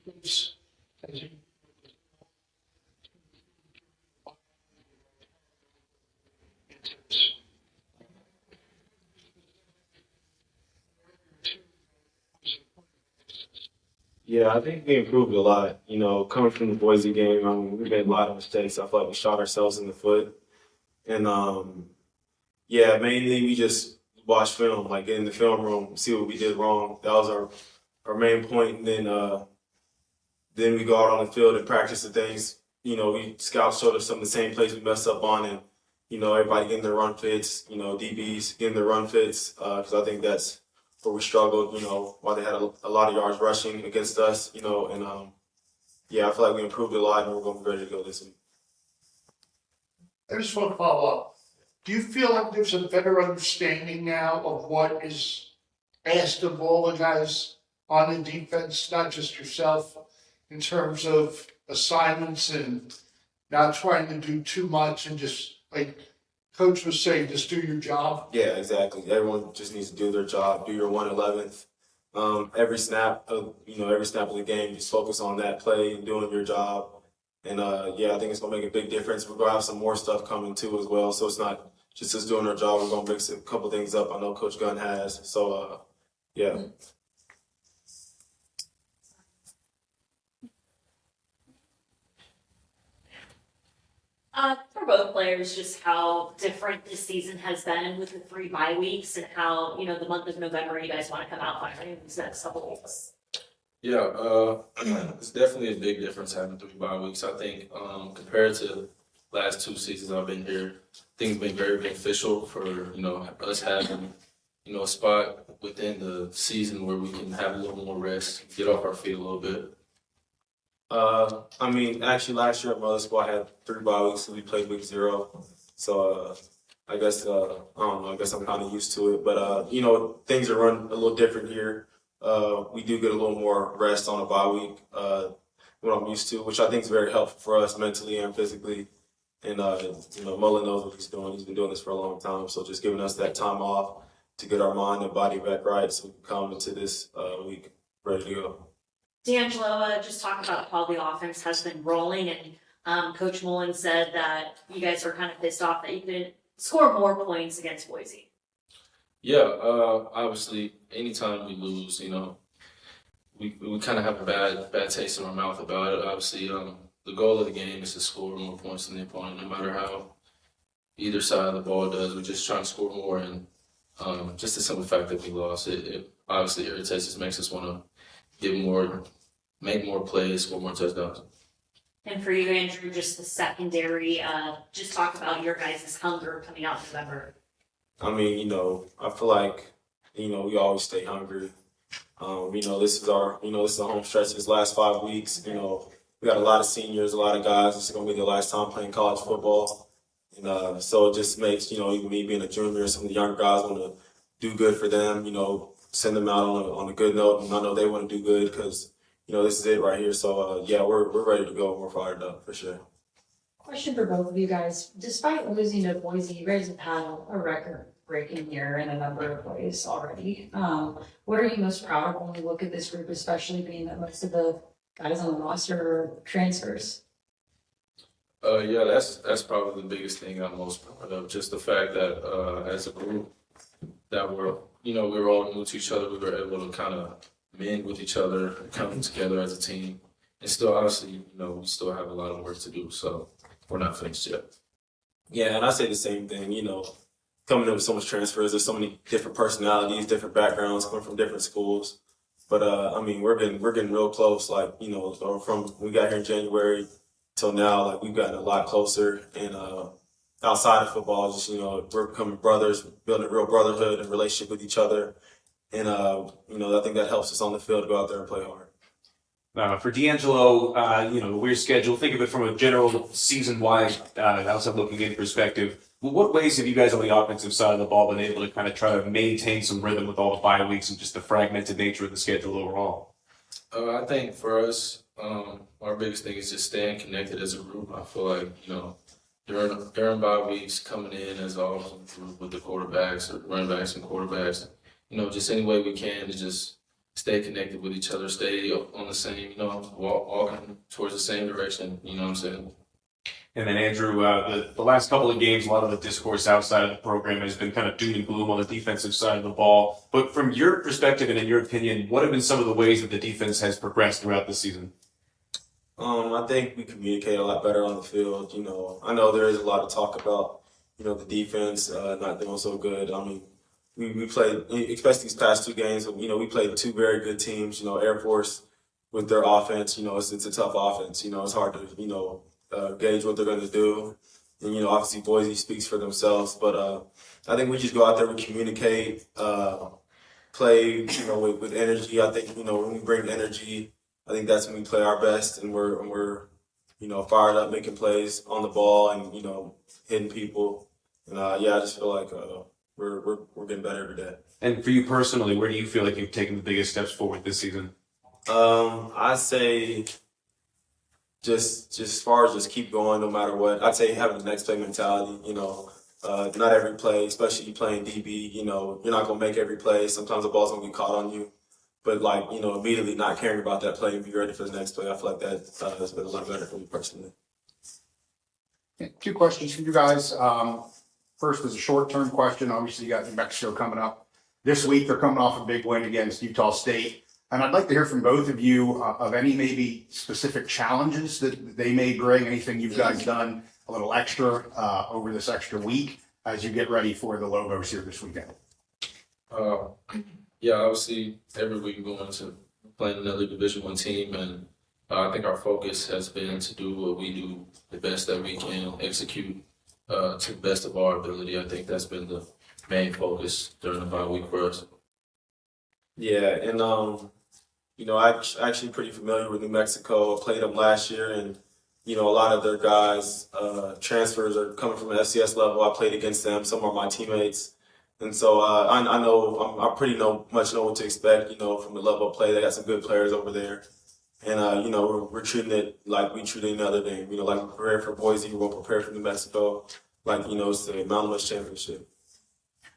As you Yeah, I think we improved a lot. Coming from the Boise game, we made a lot of mistakes. I feel like we shot ourselves in the foot. And yeah, mainly we just watch film, like get in the film room, see what we did wrong. That was our main point. And then we go out on the field and practice the things. We scouts showed us some of the same plays we messed up on, and everybody getting their run fits. DBs getting their run fits because I think that's where we struggled. While they had a lot of yards rushing against us. And yeah, I feel like we improved a lot, and we're going to be ready to go this week. I just want to follow up. Do you feel like there's a better understanding now of what is asked of all the guys on the defense, not just yourself, in terms of assignments and not trying to do too much and just, like Coach was saying, just do your job? Yeah, exactly. Everyone just needs to do their job, do your 1/11th. Every snap of the game, just focus on that play and doing your job. And yeah, I think it's gonna make a big difference. We're gonna have some more stuff coming too as well. So it's not just us doing our job. We're gonna mix a couple things up. I know Coach Gunn has. So yeah. For both players, just how different this season has been with the 3 bye weeks and how, the month of November you guys want to come out firing these next couple weeks. Yeah, it's definitely a big difference having 3 bye weeks. I think compared to last 2 seasons I've been here, things been very beneficial for us having a spot within the season where we can have a little more rest, get off our feet a little bit. Actually, last year at Mother Squad had 3 bye weeks, so we played week 0. So I guess I don't know. I guess I'm kind of used to it, but things are run a little different here. We do get a little more rest on a bye week, what I'm used to, which I think is very helpful for us mentally and physically. And Mullen knows what he's doing. He's been doing this for a long time, so just giving us that time off to get our mind and body back right, so we can come into this week ready to go. Deangelo, just talk about how the offense has been rolling, and Coach Mullen said that you guys were kind of pissed off that you couldn't score more points against Boise. Yeah, obviously, anytime we lose, we kind of have a bad taste in our mouth about it. Obviously, the goal of the game is to score more points than the opponent, no matter how either side of the ball does. We're just trying to score more, and just the simple fact that we lost, it obviously irritates us, makes us want to make more plays, score more touchdowns. And for you, Andrew, just the secondary, just talk about your guys' hunger coming out in November. I feel like, we always stay hungry. This is the home stretch this last 5 weeks. We got a lot of seniors, a lot of guys. This is going to be their last time playing college football. And so it just makes, even me being a junior, some of the younger guys want to do good for them, send them out on a good note. And I know they want to do good because, this is it right here. So, yeah, we're ready to go. We're fired up for sure. Question for both of you guys. Despite losing to Boise, you guys have had a record-breaking year in a number of ways already. What are you most proud of when you look at this group, especially being that most of the guys on the roster are transfers? Yeah, that's probably the biggest thing I'm most proud of. Just the fact that as a group that we were all new to each other. We were able to kind of mend with each other, come together as a team. And still, obviously, we still have a lot of work to do. So we're not finished yet. Yeah, and I say the same thing, coming in with so much transfers, there's so many different personalities, different backgrounds, coming from different schools. But we're getting real close. Like, from when we got here in January till now, like we've gotten a lot closer. And outside of football, just we're becoming brothers, building a real brotherhood and relationship with each other. And I think that helps us on the field to go out there and play hard. For Deangelo, weird schedule. Think of it from a general season-wide, outside looking in perspective. What ways have you guys on the offensive side of the ball been able to kind of try to maintain some rhythm with all the bye weeks and just the fragmented nature of the schedule overall? I think for us, our biggest thing is just staying connected as a group. I feel like, during bye weeks, coming in as an awesome group with the quarterbacks, or running backs and quarterbacks, just any way we can to just stay connected with each other, stay on the same, walking towards the same direction. You know what I'm saying? And then Andrew, the last couple of games, a lot of the discourse outside of the program has been kind of doom and gloom on the defensive side of the ball. But from your perspective and in your opinion, what have been some of the ways that the defense has progressed throughout the season? I think we communicate a lot better on the field. I know there is a lot of talk about, the defense not doing so good. I mean, we played, especially these past two games, we played two very good teams. Air Force with their offense, it's a tough offense. It's hard to, gauge what they're going to do. And, obviously Boise speaks for themselves. But I think we just go out there and communicate, play, with energy. I think, when we bring energy, I think that's when we play our best, and we're fired up, making plays on the ball, and hitting people. And I just feel like we're getting better every day. And for you personally, where do you feel like you've taken the biggest steps forward this season? I say just as far as just keep going no matter what. I'd say having the next play mentality. Not every play, especially playing DB. You're not gonna make every play. Sometimes the ball's gonna get caught on you. But immediately not caring about that play and be ready for the next play. I feel like that has been a lot better for me personally. Two questions for you guys. First is a short-term question. Obviously, you got New Mexico coming up this week. They're coming off a big win against Utah State. And I'd like to hear from both of you of any maybe specific challenges that they may bring, anything you've guys done a little extra over this extra week as you get ready for the Lobos here this weekend. Yeah, obviously every week we're going to play another Division I team, and I think our focus has been to do what we do the best that we can, execute to the best of our ability. I think that's been the main focus during the bye week for us. Yeah, and I'm actually pretty familiar with New Mexico. I played them last year, and a lot of their guys transfers are coming from an FCS level. I played against them. Some are my teammates. And so I know I pretty much know what to expect, from the level of play. They got some good players over there. And, we're treating it like we treat any other game. Like we prepare for Boise, we're going to prepare for New Mexico. It's the Mountain West Championship.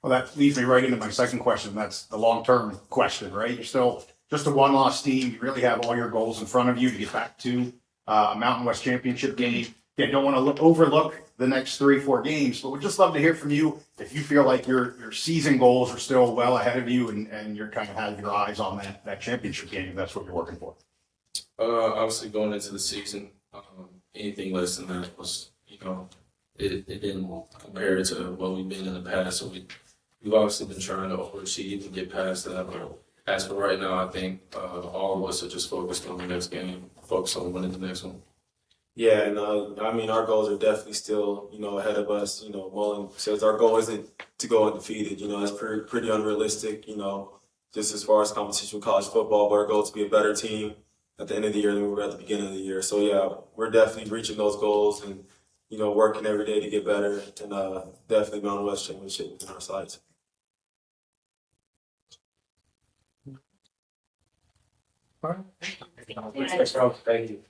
Well, that leads me right into my second question. That's the long-term question, right? You're still just a one-loss team. You really have all your goals in front of you to get back to a Mountain West Championship game. Again, don't want to overlook the next 3-4 games, but we'd just love to hear from you if you feel like your season goals are still well ahead of you and you're kind of having your eyes on that championship game. That's what you're working for. Obviously going into the season, anything less than that was, it didn't compare to what we've been in the past. So we've obviously been trying to overachieve and get past that. But as for right now, I think all of us are just focused on the next game, focused on winning the next one. Yeah, and our goals are definitely still, ahead of us. Mullen says our goal isn't to go undefeated. That's pretty unrealistic, just as far as competition with college football. But our goal is to be a better team at the end of the year than we were at the beginning of the year. So, yeah, we're definitely reaching those goals and, working every day to get better. And definitely Mountain West Championship within our sights. Yeah. Thank you.